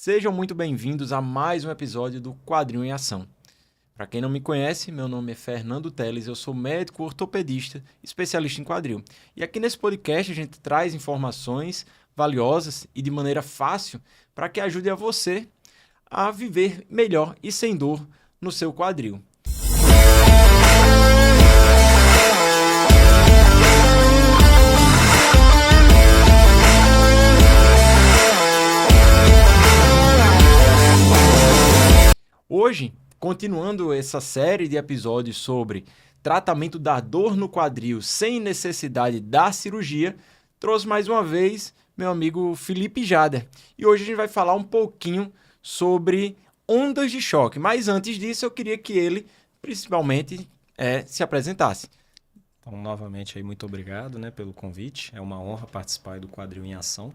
Sejam muito bem-vindos a mais um episódio do Quadrinho em Ação. Para quem não me conhece, meu nome é Fernando Teles, eu sou médico ortopedista, especialista em quadril. E aqui nesse podcast a gente traz informações valiosas e de maneira fácil para que ajude a você a viver melhor e sem dor no seu quadril. Hoje, continuando essa série de episódios sobre tratamento da dor no quadril sem necessidade da cirurgia, trouxe mais uma vez meu amigo Felipe Jader. E hoje a gente vai falar um pouquinho sobre ondas de choque. Mas antes disso, eu queria que ele, principalmente, se apresentasse. Então, novamente, aí, muito obrigado, pelo convite. É uma honra participar do Quadril em Ação.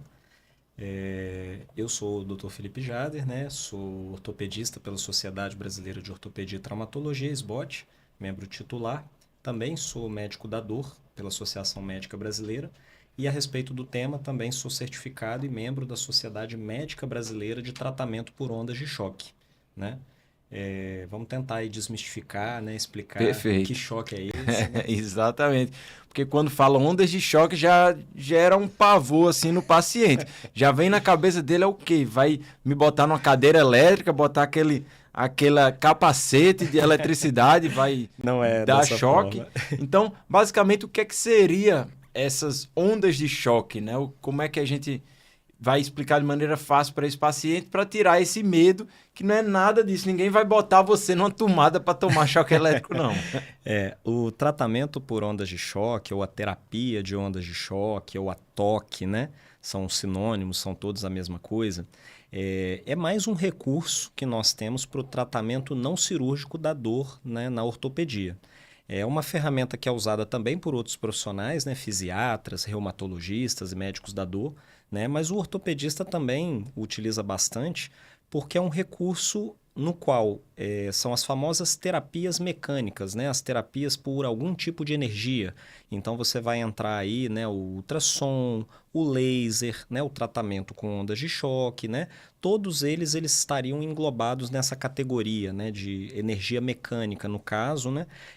Eu sou o Dr. Felipe Jader, sou ortopedista pela Sociedade Brasileira de Ortopedia e Traumatologia, SBOT, membro titular. Também sou médico da dor pela Associação Médica Brasileira. E a respeito do tema, também sou certificado e membro da Sociedade Médica Brasileira de Tratamento por Ondas de Choque. Vamos tentar aí desmistificar, explicar que choque é esse. Exatamente. Porque quando fala ondas de choque já gera um pavor assim no paciente. Já vem na cabeça dele o quê? Vai me botar numa cadeira elétrica, botar aquele capacete de eletricidade, vai dar choque. Então, basicamente, o que é que seria essas ondas de choque, Como é que a gente vai explicar de maneira fácil para esse paciente para tirar esse medo, que não é nada disso. Ninguém vai botar você numa tomada para tomar choque elétrico, não. O tratamento por ondas de choque, ou a terapia de ondas de choque, ou a toque, são sinônimos, são todos a mesma coisa. É mais um recurso que nós temos para o tratamento não cirúrgico da dor, na ortopedia. É uma ferramenta que é usada também por outros profissionais, fisiatras, reumatologistas e médicos da dor, mas o ortopedista também utiliza bastante porque é um recurso no qual são as famosas terapias mecânicas, as terapias por algum tipo de energia. Então você vai entrar aí, o ultrassom, o laser, o tratamento com ondas de choque, todos eles estariam englobados nessa categoria, de energia mecânica no caso,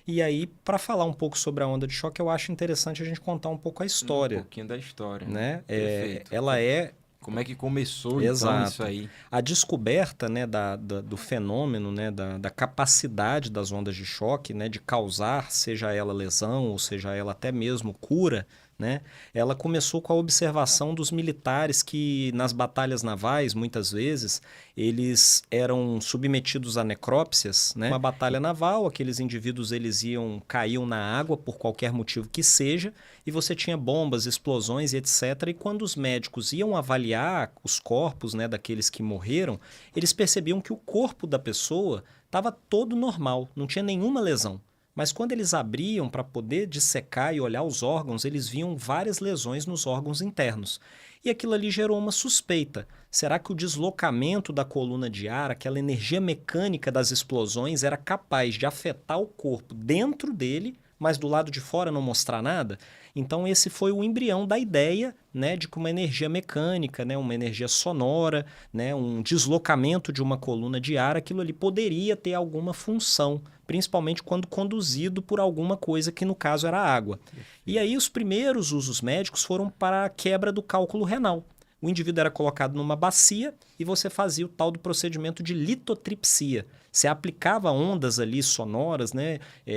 E aí, para falar um pouco sobre a onda de choque, eu acho interessante a gente contar um pouco a história. Um pouquinho da história, Perfeito. Ela é... Como é que começou, Exato. Então, isso aí? A descoberta do fenômeno, da capacidade das ondas de choque, de causar, seja ela lesão ou seja ela até mesmo cura, ela começou com a observação dos militares que nas batalhas navais, muitas vezes, eles eram submetidos a necrópsias. Uma batalha naval, aqueles indivíduos caíam na água por qualquer motivo que seja, e você tinha bombas, explosões e etc. E quando os médicos iam avaliar os corpos daqueles que morreram, eles percebiam que o corpo da pessoa estava todo normal, não tinha nenhuma lesão. Mas quando eles abriam para poder dissecar e olhar os órgãos, eles viam várias lesões nos órgãos internos. E aquilo ali gerou uma suspeita. Será que o deslocamento da coluna de ar, aquela energia mecânica das explosões, era capaz de afetar o corpo dentro dele, mas do lado de fora não mostrar nada? Então esse foi o embrião da ideia de que uma energia mecânica, uma energia sonora, um deslocamento de uma coluna de ar, aquilo ali poderia ter alguma função, principalmente quando conduzido por alguma coisa que no caso era água. E aí os primeiros usos médicos foram para a quebra do cálculo renal. O indivíduo era colocado numa bacia e você fazia o tal do procedimento de litotripsia. Você aplicava ondas ali sonoras,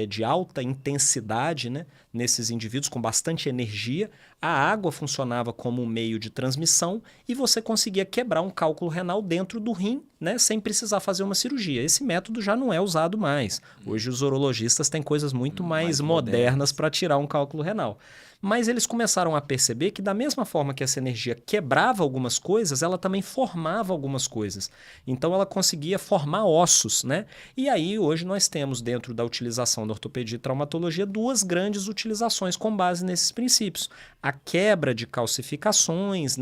de alta intensidade, nesses indivíduos com bastante energia. A água funcionava como um meio de transmissão e você conseguia quebrar um cálculo renal dentro do rim, sem precisar fazer uma cirurgia. Esse método já não é usado mais. Hoje os urologistas têm coisas muito mais modernas para tirar um cálculo renal. Mas eles começaram a perceber que da mesma forma que essa energia quebrava algumas coisas, ela também formava algumas coisas. Então ela conseguia formar ossos, E aí hoje nós temos dentro da utilização da ortopedia e traumatologia duas grandes utilizações com base nesses princípios. A quebra de calcificações,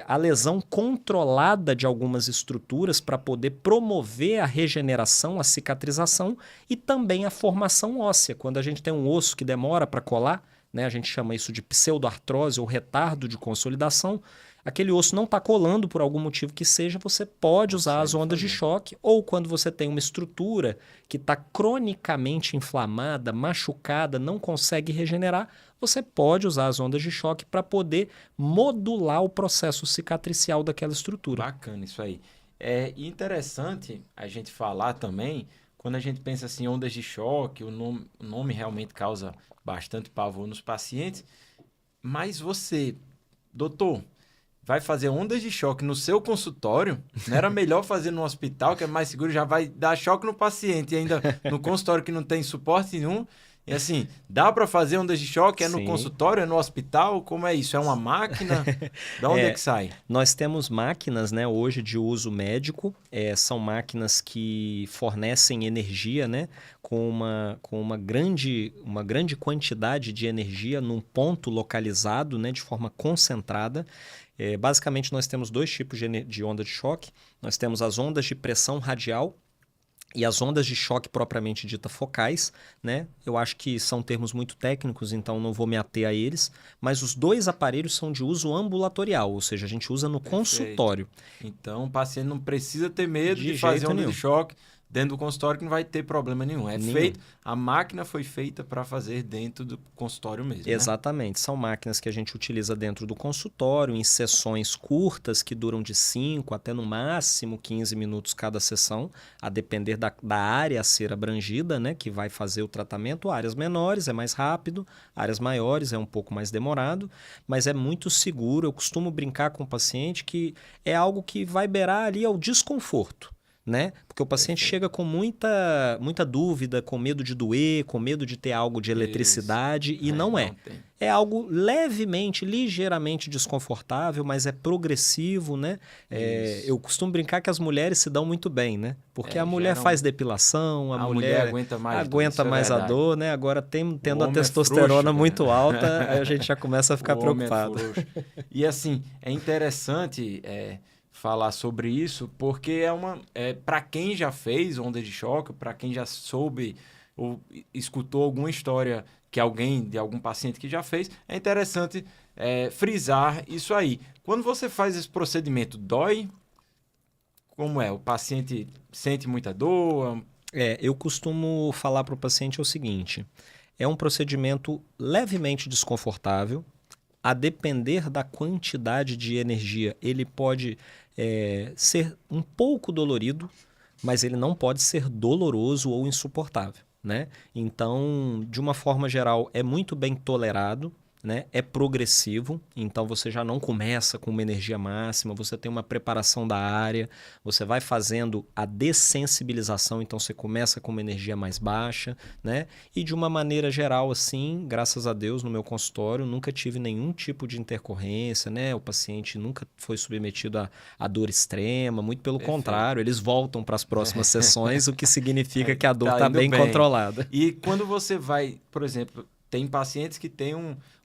a lesão controlada de algumas estruturas para poder promover a regeneração, a cicatrização e também a formação óssea. Quando a gente tem um osso que demora para colar, a gente chama isso de pseudoartrose ou retardo de consolidação. aquele osso não está colando por algum motivo que seja, você pode usar as ondas de choque, ou quando você tem uma estrutura que está cronicamente inflamada, machucada, não consegue regenerar, você pode usar as ondas de choque para poder modular o processo cicatricial daquela estrutura. Bacana isso aí. É interessante a gente falar também, quando a gente pensa assim, ondas de choque, o nome realmente causa bastante pavor nos pacientes, mas você, doutor, vai fazer ondas de choque no seu consultório? Não era melhor fazer no hospital, que é mais seguro, já vai dar choque no paciente, e ainda no consultório que não tem suporte nenhum. E assim, dá para fazer ondas de choque? É no Sim. consultório, é no hospital? Como é isso? É uma máquina? Da onde é que sai? Nós temos máquinas, né, hoje de uso médico, são máquinas que fornecem energia, né, com uma grande quantidade de energia num ponto localizado, né, de forma concentrada. Basicamente, nós temos dois tipos de onda de choque. Nós temos as ondas de pressão radial e as ondas de choque propriamente dita focais, né? Eu acho que são termos muito técnicos, então não vou me ater a eles, mas os dois aparelhos são de uso ambulatorial, ou seja, a gente usa no consultório. Então, o paciente não precisa ter medo De de fazer jeito onda nenhum. de choque dentro do consultório, que não vai ter problema nenhum. A máquina foi feita para fazer dentro do consultório mesmo, né? Exatamente. São máquinas que a gente utiliza dentro do consultório, em sessões curtas, que duram de 5 até no máximo 15 minutos cada sessão, a depender da área a ser abrangida, né, que vai fazer o tratamento. Áreas menores é mais rápido, áreas maiores é um pouco mais demorado, mas é muito seguro. Eu costumo brincar com o paciente que é algo que vai beirar ali ao desconforto, né? Porque o paciente chega com muita dúvida, com medo de doer, com medo de ter algo de eletricidade, e não é. É algo levemente, ligeiramente desconfortável, mas é progressivo, né? Eu costumo brincar que as mulheres se dão muito bem, né? Porque a mulher faz depilação, a mulher aguenta mais a dor, né? Agora, tendo a testosterona muito alta, aí a gente já começa a ficar preocupado. E assim, é interessante falar sobre isso, porque para quem já fez onda de choque, para quem já soube ou escutou alguma história de algum paciente que já fez, é interessante frisar isso aí. Quando você faz esse procedimento, dói? Como é? O paciente sente muita dor? Eu costumo falar para o paciente o seguinte: é um procedimento levemente desconfortável. A depender da quantidade de energia, ele pode ser um pouco dolorido, mas ele não pode ser doloroso ou insuportável, né? Então, de uma forma geral, é muito bem tolerado, né? É progressivo, então você já não começa com uma energia máxima, você tem uma preparação da área, você vai fazendo a dessensibilização, então você começa com uma energia mais baixa, né? E de uma maneira geral, assim, graças a Deus, no meu consultório, nunca tive nenhum tipo de intercorrência, né? O paciente nunca foi submetido a dor extrema, muito pelo contrário, eles voltam para as próximas sessões, o que significa que a dor está bem controlada. E quando você vai, por exemplo, tem pacientes que têm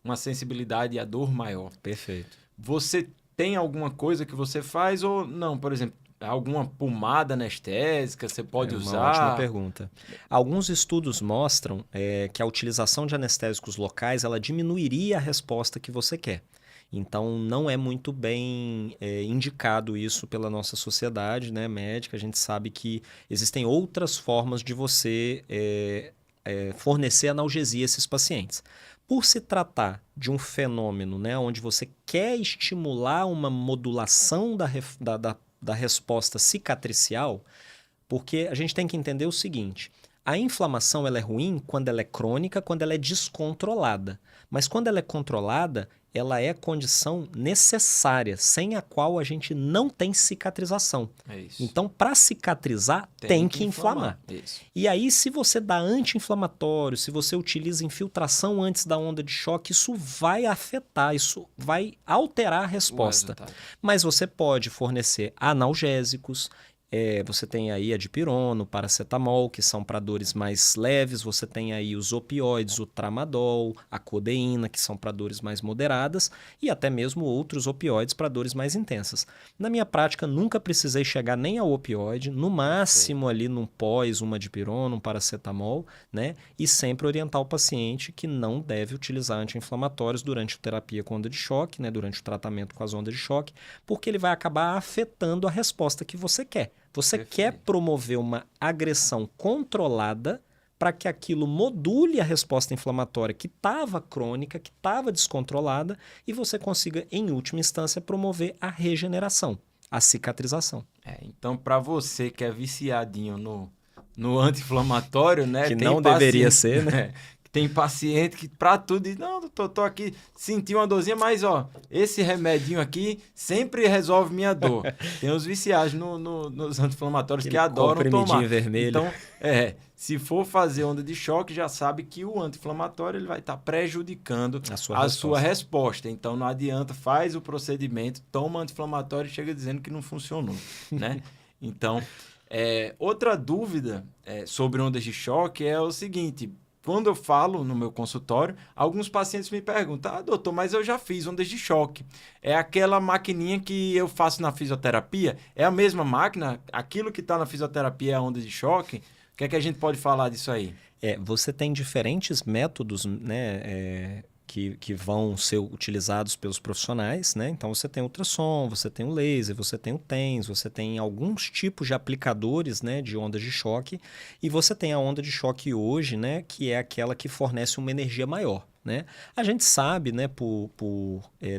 uma sensibilidade à dor maior. Perfeito. Você tem alguma coisa que você faz ou não? Por exemplo, alguma pomada anestésica você pode usar? Uma ótima pergunta. Alguns estudos mostram que a utilização de anestésicos locais ela diminuiria a resposta que você quer. Então, não é muito bem indicado isso pela nossa sociedade, né, médica. A gente sabe que existem outras formas de você fornecer analgesia a esses pacientes. Por se tratar de um fenômeno, né, onde você quer estimular uma modulação da resposta cicatricial, porque a gente tem que entender o seguinte: a inflamação ela é ruim quando ela é crônica, quando ela é descontrolada. Mas quando ela é controlada, ela é condição necessária, sem a qual a gente não tem cicatrização. Então, para cicatrizar, tem que inflamar. E aí, se você dá anti-inflamatório, se você utiliza infiltração antes da onda de choque, isso vai afetar, isso vai alterar a resposta. Mas você pode fornecer analgésicos, Você tem aí a dipirona, o paracetamol, que são para dores mais leves. Você tem aí os opioides, o tramadol, a codeína, que são para dores mais moderadas. E até mesmo outros opioides para dores mais intensas. Na minha prática, nunca precisei chegar nem ao opioide. No máximo ali num pós, uma dipirona, um paracetamol, né? E sempre orientar o paciente que não deve utilizar anti-inflamatórios durante a terapia com onda de choque, né? Durante o tratamento com as ondas de choque, porque ele vai acabar afetando a resposta que você quer. Você quer promover uma agressão controlada para que aquilo module a resposta inflamatória que estava crônica, que estava descontrolada, e você consiga, em última instância, promover a regeneração, a cicatrização. Então, para você que é viciadinho no anti-inflamatório, né? Que não deveria ser, né? Tem paciente que pra tudo diz, não, doutor, tô aqui, senti uma dorzinha, mas ó, esse remedinho aqui sempre resolve minha dor. Tem os viciados nos anti-inflamatórios que adoram tomar. Vermelho. Então, se for fazer onda de choque, já sabe que o anti-inflamatório ele vai estar prejudicando a sua resposta. Então, não adianta, faz o procedimento, toma anti-inflamatório e chega dizendo que não funcionou, né? Então, outra dúvida sobre ondas de choque é o seguinte: quando eu falo no meu consultório, alguns pacientes me perguntam, doutor, mas eu já fiz ondas de choque. É aquela maquininha que eu faço na fisioterapia? É a mesma máquina? Aquilo que está na fisioterapia é a onda de choque? O que é que a gente pode falar disso aí? Você tem diferentes métodos, né, que vão ser utilizados pelos profissionais, né? Então, você tem ultrassom, você tem o laser, você tem o TENS, você tem alguns tipos de aplicadores, né, de ondas de choque, e você tem a onda de choque hoje, né, que é aquela que fornece uma energia maior. Né? A gente sabe, né, por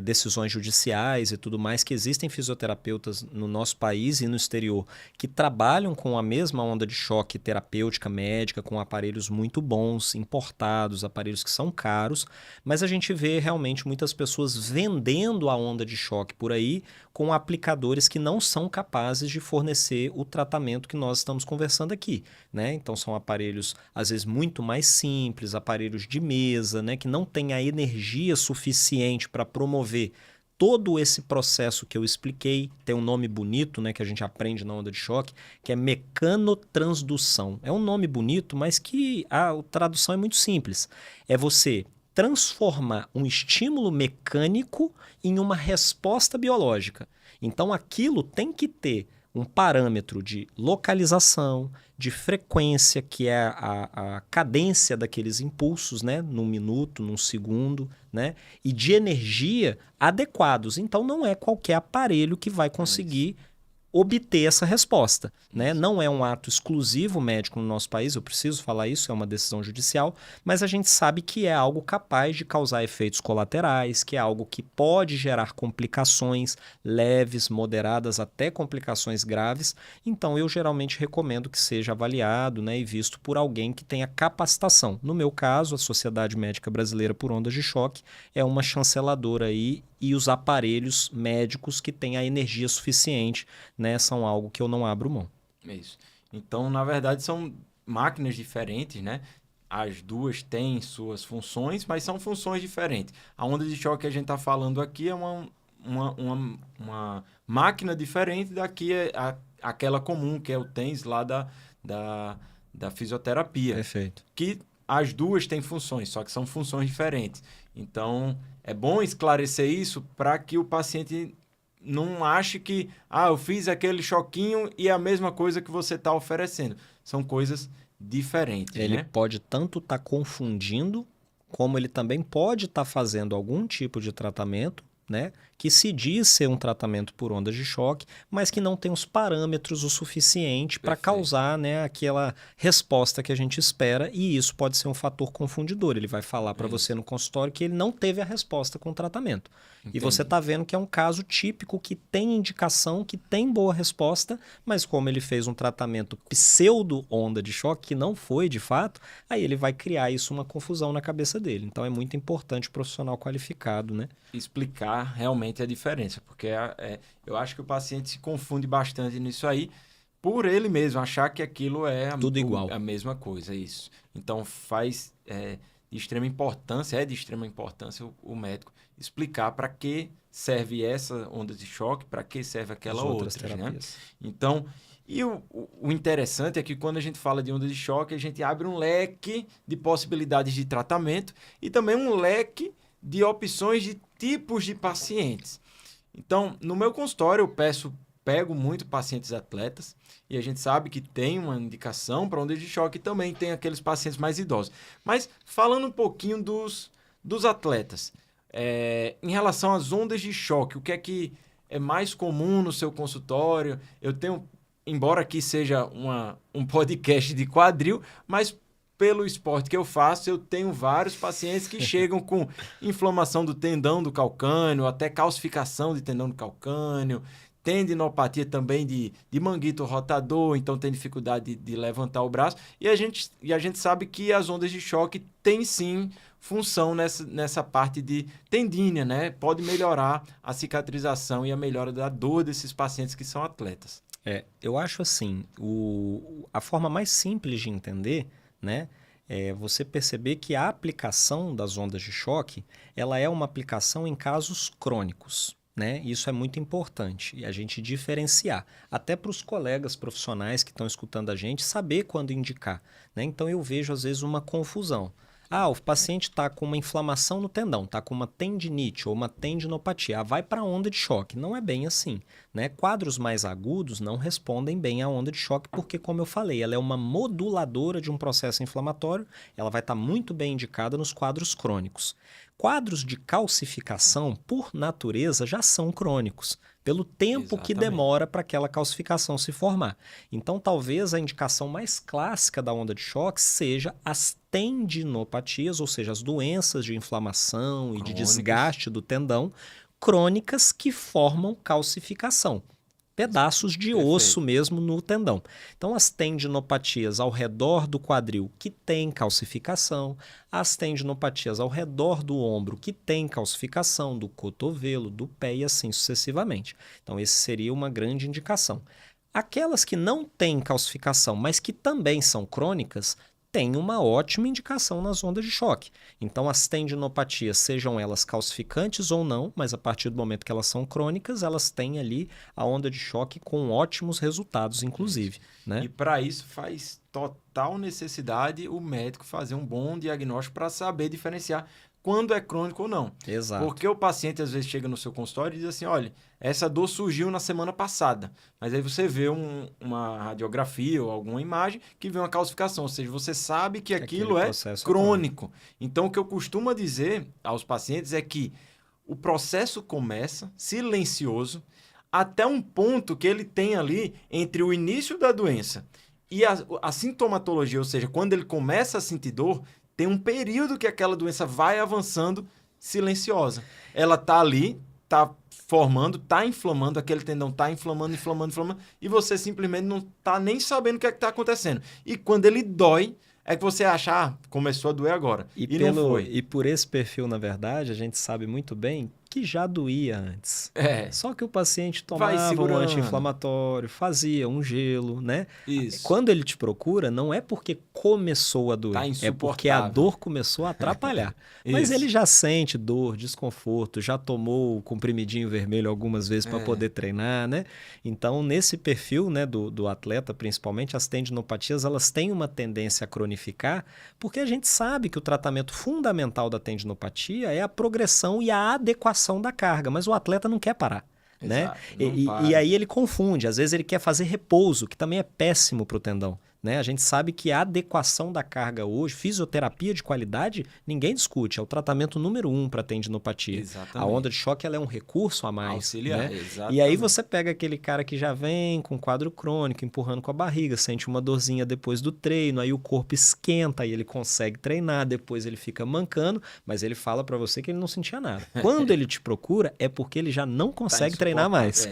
decisões judiciais e tudo mais, que existem fisioterapeutas no nosso país e no exterior que trabalham com a mesma onda de choque terapêutica médica, com aparelhos muito bons, importados, aparelhos que são caros, mas a gente vê realmente muitas pessoas vendendo a onda de choque por aí com aplicadores que não são capazes de fornecer o tratamento que nós estamos conversando aqui, né? Então são aparelhos às vezes muito mais simples, aparelhos de mesa, né, que não têm a energia suficiente para promover todo esse processo que eu expliquei. Tem um nome bonito, né, que a gente aprende na onda de choque, que é mecanotransdução. É um nome bonito, mas que a tradução é muito simples. É você transformar um estímulo mecânico em uma resposta biológica. Então, aquilo tem que ter um parâmetro de localização, de frequência, que é a cadência daqueles impulsos, né, num minuto, num segundo, né, e de energia adequados. Então, não é qualquer aparelho que vai conseguir obter essa resposta, né? Não é um ato exclusivo médico no nosso país, eu preciso falar isso, é uma decisão judicial, mas a gente sabe que é algo capaz de causar efeitos colaterais, que é algo que pode gerar complicações leves, moderadas, até complicações graves. Então, eu geralmente recomendo que seja avaliado, né, e visto por alguém que tenha capacitação. No meu caso, a Sociedade Médica Brasileira por Ondas de Choque é uma chanceladora aí, e os aparelhos médicos que têm a energia suficiente, né, são algo que eu não abro mão. Isso. Então, na verdade, são máquinas diferentes, né? As duas têm suas funções, mas são funções diferentes. A onda de choque que a gente está falando aqui é uma máquina diferente daqui, aquela comum, que é o TENS lá da fisioterapia. Perfeito. Que as duas têm funções, só que são funções diferentes. Então, é bom esclarecer isso para que o paciente não ache que eu fiz aquele choquinho e é a mesma coisa que você está oferecendo. São coisas diferentes. Ele pode tanto estar confundindo, como ele também pode estar fazendo algum tipo de tratamento, né, que se diz ser um tratamento por ondas de choque, mas que não tem os parâmetros o suficiente para causar, né, aquela resposta que a gente espera, e isso pode ser um fator confundidor. Ele vai falar para você no consultório que ele não teve a resposta com o tratamento. Entendi. E você está vendo que é um caso típico que tem indicação, que tem boa resposta, mas como ele fez um tratamento pseudo-onda de choque, que não foi de fato, aí ele vai criar isso uma confusão na cabeça dele. Então é muito importante o profissional qualificado, né, explicar realmente a diferença, porque eu acho que o paciente se confunde bastante nisso aí, por ele mesmo achar que aquilo é tudo igual, a mesma coisa, isso. Então faz de extrema importância, o médico explicar para que serve essa onda de choque, para que serve aquela outra, né? Então, E o interessante é que quando a gente fala de onda de choque, a gente abre um leque de possibilidades de tratamento e também um leque de opções de tipos de pacientes. Então, no meu consultório, pego muito pacientes atletas e a gente sabe que tem uma indicação para ondas de choque e também tem aqueles pacientes mais idosos. Mas falando um pouquinho dos atletas, em relação às ondas de choque, o que é mais comum no seu consultório? Eu tenho, embora aqui seja um podcast de quadril, mas pelo esporte que eu faço, eu tenho vários pacientes que chegam com inflamação do tendão do calcâneo, até calcificação de tendão do calcâneo, tendinopatia também de manguito rotador, então tem dificuldade de levantar o braço. E a gente sabe que as ondas de choque têm sim função nessa parte de tendínea, né? Pode melhorar a cicatrização e a melhora da dor desses pacientes que são atletas. Eu acho assim, a forma mais simples de entender, né, é você perceber que a aplicação das ondas de choque, ela é uma aplicação em casos crônicos. Né? Isso é muito importante e a gente diferenciar, até para os colegas profissionais que estão escutando a gente, saber quando indicar. Né? Então eu vejo às vezes uma confusão. O paciente está com uma inflamação no tendão, está com uma tendinite ou uma tendinopatia, vai para a onda de choque. Não é bem assim. Né? Quadros mais agudos não respondem bem à onda de choque porque, como eu falei, ela é uma moduladora de um processo inflamatório, ela vai estar muito bem indicada nos quadros crônicos. Quadros de calcificação, por natureza, já são crônicos, pelo tempo que demora para aquela calcificação se formar. Então, talvez a indicação mais clássica da onda de choque seja as tendinopatias, ou seja, as doenças de inflamação e de desgaste do tendão, crônicas que formam calcificação. Pedaços de osso mesmo no tendão. Então, as tendinopatias ao redor do quadril que tem calcificação, as tendinopatias ao redor do ombro que tem calcificação, do cotovelo, do pé e assim sucessivamente. Então, esse seria uma grande indicação. Aquelas que não têm calcificação, mas que também são crônicas, tem uma ótima indicação nas ondas de choque. Então, as tendinopatias, sejam elas calcificantes ou não, mas a partir do momento que elas são crônicas, elas têm ali a onda de choque com ótimos resultados, inclusive. Né? E para isso faz total necessidade o médico fazer um bom diagnóstico para saber diferenciar quando é crônico ou não. Exato. Porque o paciente às vezes chega no seu consultório e diz assim, olha, essa dor surgiu na semana passada, mas aí você vê uma radiografia ou alguma imagem que vê uma calcificação, ou seja, você sabe que aquilo é crônico. Então, o que eu costumo dizer aos pacientes é que o processo começa silencioso até um ponto que ele tem ali entre o início da doença e a sintomatologia, ou seja, quando ele começa a sentir dor, tem um período que aquela doença vai avançando silenciosa. Ela está ali, está formando, está inflamando, aquele tendão está inflamando, e você simplesmente não está nem sabendo o que é que está acontecendo. E quando ele dói, é que você acha, começou a doer agora. Não foi. E por esse perfil, na verdade, a gente sabe muito bem que já doía antes. Só que o paciente tomava um anti-inflamatório, fazia um gelo, né? Isso. Quando ele te procura, não é porque começou a doer, é porque a dor começou a atrapalhar. Mas ele já sente dor, desconforto, já tomou o comprimidinho vermelho algumas vezes para poder treinar, né? Então, nesse perfil, né, do atleta, principalmente, as tendinopatias, elas têm uma tendência a cronificar, porque a gente sabe que o tratamento fundamental da tendinopatia é a progressão e a adequação da carga, mas o atleta não quer parar. Né? E aí ele confunde, às vezes ele quer fazer repouso, que também é péssimo para o tendão. Né? A gente sabe que a adequação da carga hoje, fisioterapia de qualidade, ninguém discute. É o tratamento número 1 para tendinopatia. Exatamente. A onda de choque ela é um recurso a mais. Auxiliar, né? exatamente. E aí você pega aquele cara que já vem com quadro crônico, empurrando com a barriga, sente uma dorzinha depois do treino, aí o corpo esquenta, aí ele consegue treinar, depois ele fica mancando, mas ele fala para você que ele não sentia nada. Quando ele te procura, é porque ele já não consegue treinar mais.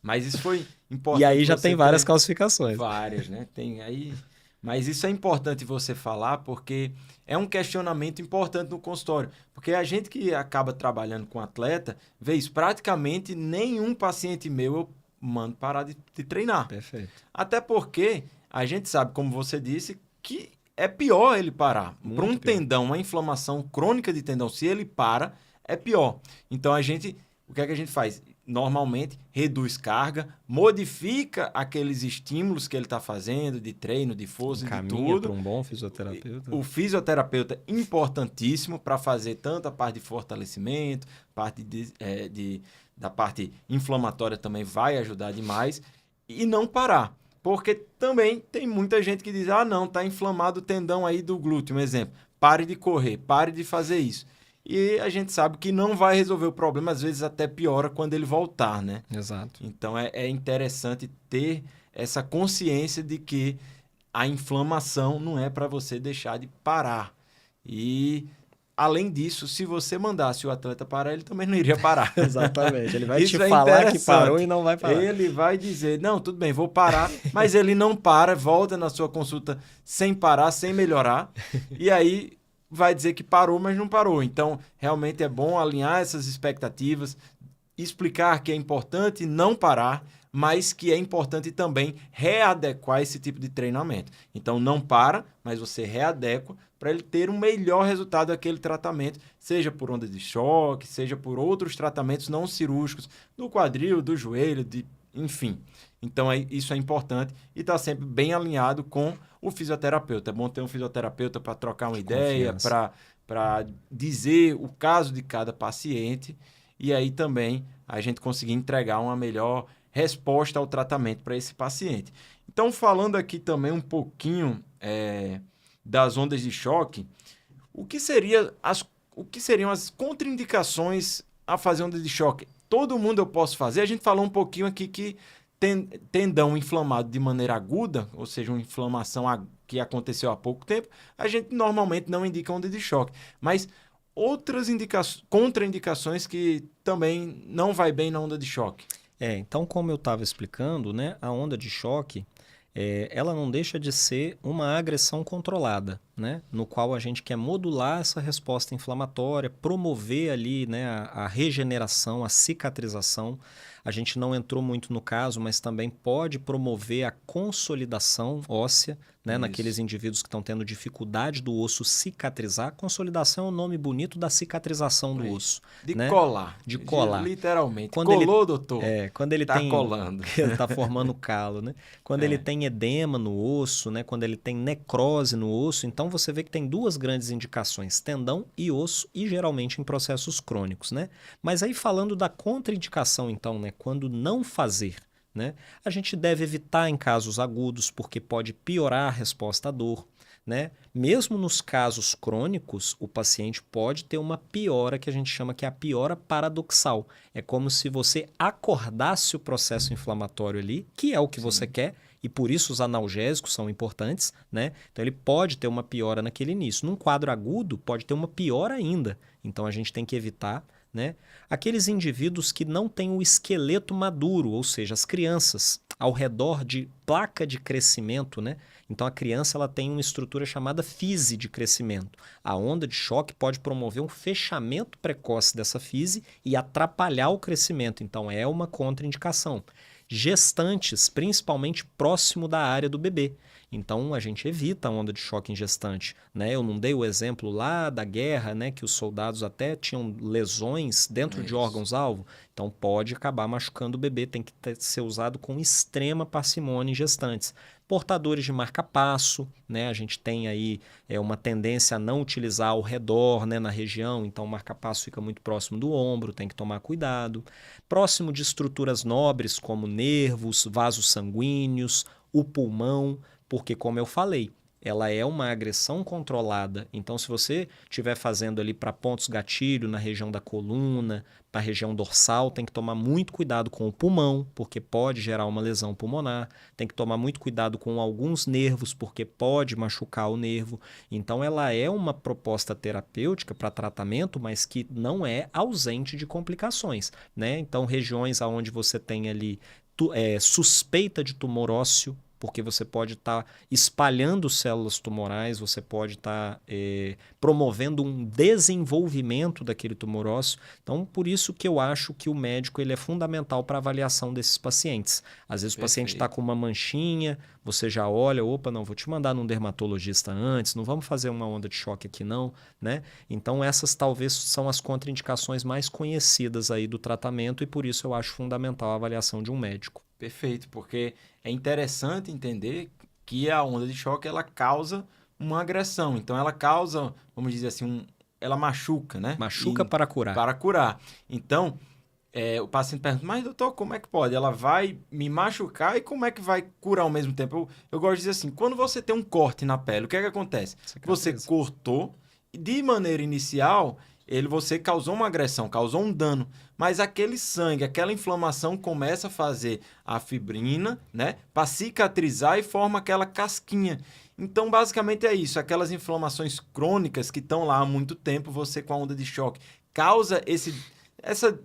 Mas isso foi importante. E aí já tem várias calcificações. Várias, né? Tem aí. Mas isso é importante você falar porque é um questionamento importante no consultório. Porque a gente que acaba trabalhando com atleta, vê isso, praticamente nenhum paciente meu eu mando parar de treinar. Perfeito. Até porque a gente sabe, como você disse, que é pior ele parar. Para um tendão, uma inflamação crônica de tendão, se ele para, é pior. Então o que é que a gente faz? normalmente reduz carga, modifica aqueles estímulos que ele está fazendo de treino, de força, de tudo. Para um bom fisioterapeuta. O fisioterapeuta é importantíssimo para fazer tanto a parte de fortalecimento, da parte inflamatória também vai ajudar demais, e não parar. Porque também tem muita gente que diz, não, tá inflamado o tendão aí do glúteo, um exemplo. Pare de correr, pare de fazer isso. E a gente sabe que não vai resolver o problema, às vezes até piora quando ele voltar, né? Exato. Então é interessante ter essa consciência de que a inflamação não é para você deixar de parar. E, além disso, se você mandasse o atleta parar, ele também não iria parar. Exatamente. Ele vai te falar que parou e não vai parar. Ele vai dizer, não, tudo bem, vou parar, mas ele não para, volta na sua consulta sem parar, sem melhorar, e aí vai dizer que parou, mas não parou. Então, realmente é bom alinhar essas expectativas, explicar que é importante não parar, mas que é importante também readequar esse tipo de treinamento. Então, não para, mas você readequa para ele ter um melhor resultado daquele tratamento, seja por onda de choque, seja por outros tratamentos não cirúrgicos, do quadril, do joelho, enfim. Então, isso é importante e está sempre bem alinhado com o fisioterapeuta. É bom ter um fisioterapeuta para trocar uma ideia, para dizer o caso de cada paciente e aí também a gente conseguir entregar uma melhor resposta ao tratamento para esse paciente. Então, falando aqui também um pouquinho das ondas de choque, o que seriam as contraindicações a fazer ondas de choque? Todo mundo eu posso fazer. A gente falou um pouquinho aqui que tendão inflamado de maneira aguda, ou seja, uma inflamação que aconteceu há pouco tempo, a gente normalmente não indica onda de choque. Mas outras contraindicações que também não vai bem na onda de choque. Então, como eu estava explicando, né, a onda de choque, ela não deixa de ser uma agressão controlada, né, no qual a gente quer modular essa resposta inflamatória, promover ali, né, a regeneração, a cicatrização. A gente não entrou muito no caso, mas também pode promover a consolidação óssea, né, naqueles indivíduos que estão tendo dificuldade do osso cicatrizar. Consolidação é o nome bonito da cicatrização do osso. De né? colar. De colar. Literalmente. Quando Colou, doutor? Quando ele tá colando. Está formando calo, né? Quando ele tem edema no osso, né? Quando ele tem necrose no osso, então você vê que tem duas grandes indicações, tendão e osso, e geralmente em processos crônicos, né? Mas aí falando da contraindicação, então, né? Quando não fazer, né? A gente deve evitar em casos agudos, porque pode piorar a resposta à dor, né? Mesmo nos casos crônicos, o paciente pode ter uma piora que a gente chama que é a piora paradoxal. É como se você acordasse o processo inflamatório ali, que é o que você quer, e por isso os analgésicos são importantes, né? Então ele pode ter uma piora naquele início. Num quadro agudo, pode ter uma pior ainda. Então a gente tem que evitar, né? Aqueles indivíduos que não têm o esqueleto maduro, ou seja, as crianças ao redor de placa de crescimento, né? Então a criança ela tem uma estrutura chamada fise de crescimento. A onda de choque pode promover um fechamento precoce dessa fise e atrapalhar o crescimento. Então é uma contraindicação. Gestantes, principalmente próximo da área do bebê. Então, a gente evita a onda de choque em gestante, né? Eu não dei o exemplo lá da guerra, né? Que os soldados até tinham lesões dentro de órgãos-alvo. Então, pode acabar machucando o bebê. Tem que ser usado com extrema parcimônia em gestantes. Portadores de marca-passo, né? A gente tem aí uma tendência a não utilizar ao redor, né? Na região. Então, o marca-passo fica muito próximo do ombro, tem que tomar cuidado. Próximo de estruturas nobres, como nervos, vasos sanguíneos, o pulmão, porque, como eu falei, ela é uma agressão controlada. Então, se você estiver fazendo ali para pontos gatilho na região da coluna, para a região dorsal, tem que tomar muito cuidado com o pulmão, porque pode gerar uma lesão pulmonar. Tem que tomar muito cuidado com alguns nervos, porque pode machucar o nervo. Então, ela é uma proposta terapêutica para tratamento, mas que não é ausente de complicações, né? Então, regiões onde você tem ali suspeita de tumor ósseo, porque você pode estar espalhando células tumorais, você pode estar promovendo um desenvolvimento daquele tumor ósseo. Então, por isso que eu acho que o médico ele é fundamental para a avaliação desses pacientes. Às vezes o paciente está com uma manchinha, você já olha, opa, não, vou te mandar num dermatologista antes, não vamos fazer uma onda de choque aqui não, né? Então essas talvez são as contraindicações mais conhecidas aí do tratamento e por isso eu acho fundamental a avaliação de um médico. Perfeito, porque é interessante entender que a onda de choque ela causa uma agressão. Então ela causa, vamos dizer assim, ela machuca, né? Machuca para curar. Para curar. Então, o paciente pergunta, mas doutor, como é que pode? Ela vai me machucar e como é que vai curar ao mesmo tempo? Eu gosto de dizer assim, quando você tem um corte na pele, o que é que acontece? Você cortou, de maneira inicial, você causou uma agressão, causou um dano, mas aquele sangue, aquela inflamação começa a fazer a fibrina, né, para cicatrizar e forma aquela casquinha. Então, basicamente é isso, aquelas inflamações crônicas que estão lá há muito tempo, você com a onda de choque causa esse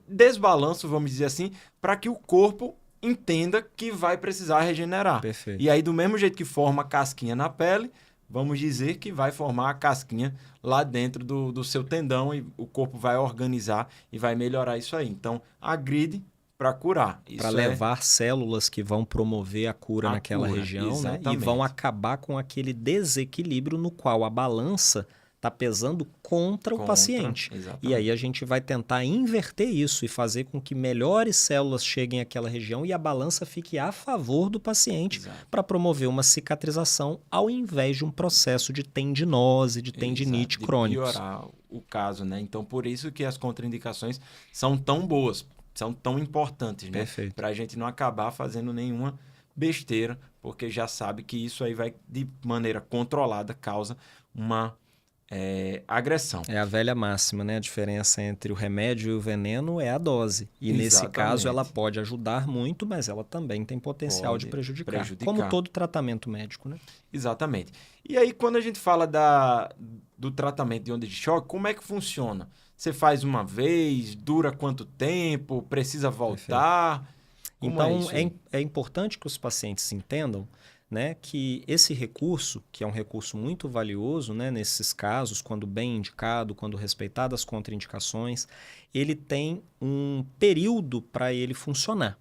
desbalanço, vamos dizer assim, para que o corpo entenda que vai precisar regenerar. Perfeito. E aí, do mesmo jeito que forma casquinha na pele, vamos dizer que vai formar a casquinha lá dentro do seu tendão e o corpo vai organizar e vai melhorar isso aí. Então, agride para curar. Para levar células que vão promover a cura naquela região, né? E vão acabar com aquele desequilíbrio no qual a balança está pesando contra o paciente. Exatamente. E aí a gente vai tentar inverter isso e fazer com que melhores células cheguem àquela região e a balança fique a favor do paciente para promover uma cicatrização ao invés de um processo de tendinose, de tendinite crônica. Piorar o caso, né? Então, por isso que as contraindicações são tão boas, são tão importantes, né? Perfeito. Para a gente não acabar fazendo nenhuma besteira, porque já sabe que isso aí vai, de maneira controlada, causa uma agressão. É a velha máxima, né? A diferença entre o remédio e o veneno é a dose. E nesse caso ela pode ajudar muito, mas ela também tem potencial de prejudicar. Como todo tratamento médico, né? Exatamente. E aí, quando a gente fala do tratamento de onda de choque, como é que funciona? Você faz uma vez, dura quanto tempo, precisa voltar? Então, é importante que os pacientes entendam, né, que esse recurso, que é um recurso muito valioso, né, nesses casos, quando bem indicado, quando respeitadas as contraindicações, ele tem um período para ele funcionar.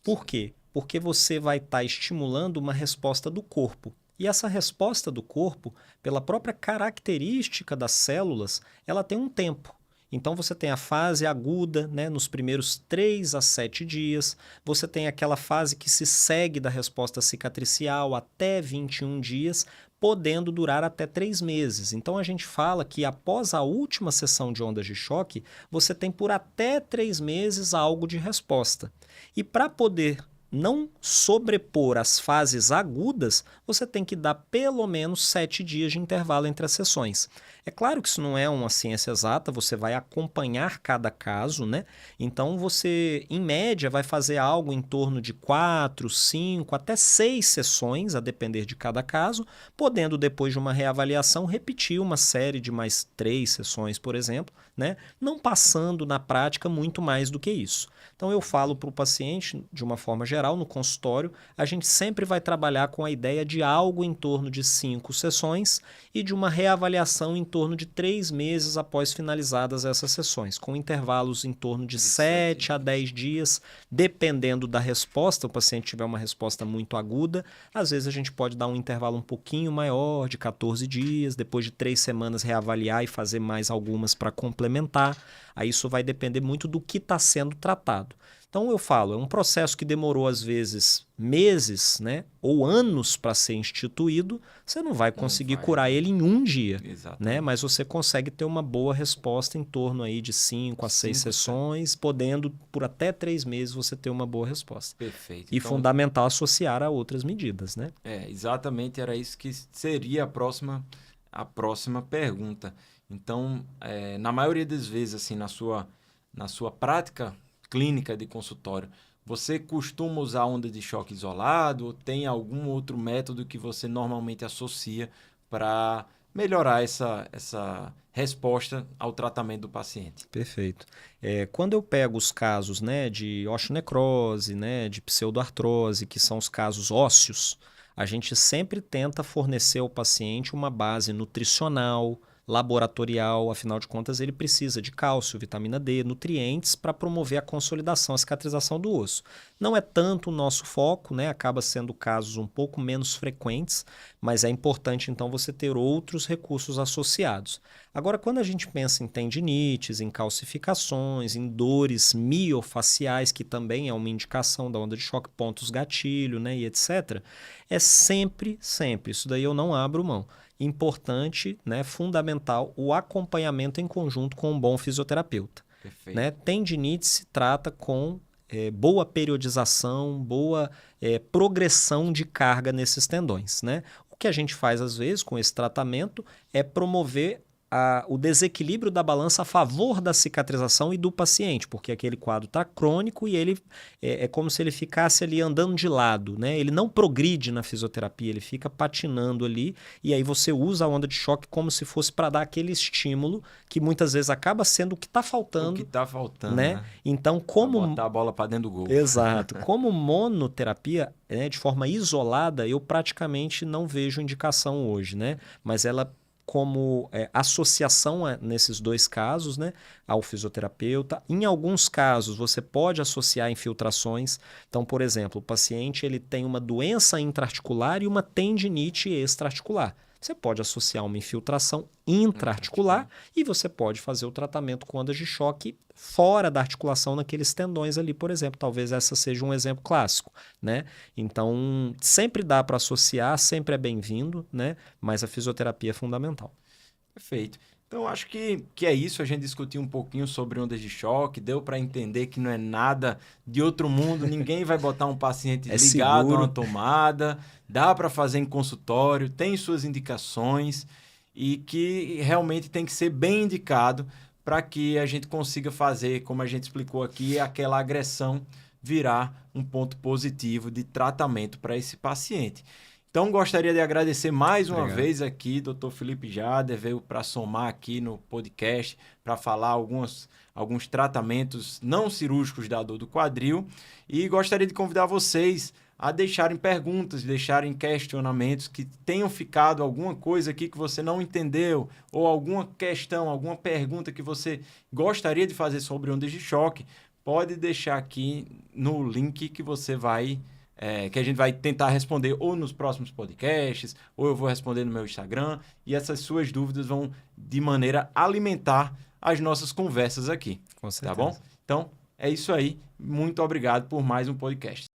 Por quê? Porque você vai estar estimulando uma resposta do corpo. E essa resposta do corpo, pela própria característica das células, ela tem um tempo. Então, você tem a fase aguda, né, nos primeiros 3 a 7 dias. Você tem aquela fase que se segue da resposta cicatricial até 21 dias, podendo durar até 3 meses. Então, a gente fala que após a última sessão de ondas de choque, você tem por até 3 meses algo de resposta. E para poder não sobrepor as fases agudas, você tem que dar pelo menos 7 dias de intervalo entre as sessões. É claro que isso não é uma ciência exata, você vai acompanhar cada caso, né? Então você, em média, vai fazer algo em torno de 4, 5, até 6 sessões, a depender de cada caso, podendo, depois de uma reavaliação, repetir uma série de mais 3 sessões, por exemplo, né? Não passando na prática muito mais do que isso. Então eu falo para o paciente, de uma forma geral, no consultório, a gente sempre vai trabalhar com a ideia de algo em torno de 5 sessões e de uma reavaliação em torno de 3 meses após finalizadas essas sessões, com intervalos em torno de 7 a 10 dias, dependendo da resposta. O paciente tiver uma resposta muito aguda, às vezes a gente pode dar um intervalo um pouquinho maior, de 14 dias, depois de 3 semanas reavaliar e fazer mais algumas para complementar. Aí isso vai depender muito do que está sendo tratado. Então eu falo, é um processo que demorou às vezes meses, né, ou anos para ser instituído, você não vai conseguir curar ele em um dia, né, mas você consegue ter uma boa resposta em torno aí de 5 a 6 sessões, podendo por até 3 meses você ter uma boa resposta. Perfeito. E então, fundamental associar a outras medidas, né? Exatamente, era isso que seria a próxima pergunta. Então, na maioria das vezes, assim, na sua prática clínica de consultório, você costuma usar onda de choque isolado ou tem algum outro método que você normalmente associa para melhorar essa resposta ao tratamento do paciente? Perfeito. Quando eu pego os casos, né, de osteonecrose, né, de pseudoartrose, que são os casos ósseos, a gente sempre tenta fornecer ao paciente uma base nutricional, laboratorial, afinal de contas ele precisa de cálcio, vitamina D, nutrientes para promover a consolidação, a cicatrização do osso. Não é tanto o nosso foco, né? Acaba sendo casos um pouco menos frequentes, mas é importante então você ter outros recursos associados. Agora, quando a gente pensa em tendinites, em calcificações, em dores miofaciais, que também é uma indicação da onda de choque, pontos gatilho, né, e etc., é sempre, isso daí eu não abro mão. Importante, né, fundamental, o acompanhamento em conjunto com um bom fisioterapeuta. Perfeito. Né? Tendinite se trata com boa periodização, boa progressão de carga nesses tendões. Né? O que a gente faz, às vezes, com esse tratamento é promover o desequilíbrio da balança a favor da cicatrização e do paciente, porque aquele quadro está crônico e ele é como se ele ficasse ali andando de lado, né? Ele não progride na fisioterapia, ele fica patinando ali e aí você usa a onda de choque como se fosse para dar aquele estímulo que muitas vezes acaba sendo o que está faltando. O que está faltando, né? Então, como... Pra botar a bola para dentro do gol. Exato. Como monoterapia, né, de forma isolada, eu praticamente não vejo indicação hoje, né? Mas ela como associação nesses dois casos, né, ao fisioterapeuta. Em alguns casos, você pode associar infiltrações. Então, por exemplo, o paciente ele tem uma doença intraarticular e uma tendinite extraarticular. Você pode associar uma infiltração intraarticular e você pode fazer o tratamento com ondas de choque fora da articulação naqueles tendões ali, por exemplo. Talvez essa seja um exemplo clássico, né? Então, sempre dá para associar, sempre é bem-vindo, né? Mas a fisioterapia é fundamental. Perfeito. Então, acho que é isso. A gente discutiu um pouquinho sobre ondas de choque, deu para entender que não é nada de outro mundo, ninguém vai botar um paciente ligado seguro. a uma tomada, dá para fazer em consultório, tem suas indicações e que realmente tem que ser bem indicado para que a gente consiga fazer, como a gente explicou aqui, aquela agressão virar um ponto positivo de tratamento para esse paciente. Então, gostaria de agradecer mais uma vez aqui, Dr. Felipe Jader, veio para somar aqui no podcast, para falar alguns tratamentos não cirúrgicos da dor do quadril. E gostaria de convidar vocês a deixarem perguntas, deixarem questionamentos, que tenham ficado alguma coisa aqui que você não entendeu, ou alguma questão, alguma pergunta que você gostaria de fazer sobre ondas de choque, pode deixar aqui no link que você vai... que a gente vai tentar responder ou nos próximos podcasts, ou eu vou responder no meu Instagram, e essas suas dúvidas vão, de maneira, alimentar as nossas conversas aqui. Com certeza. Tá bom? Então, é isso aí. Muito obrigado por mais um podcast.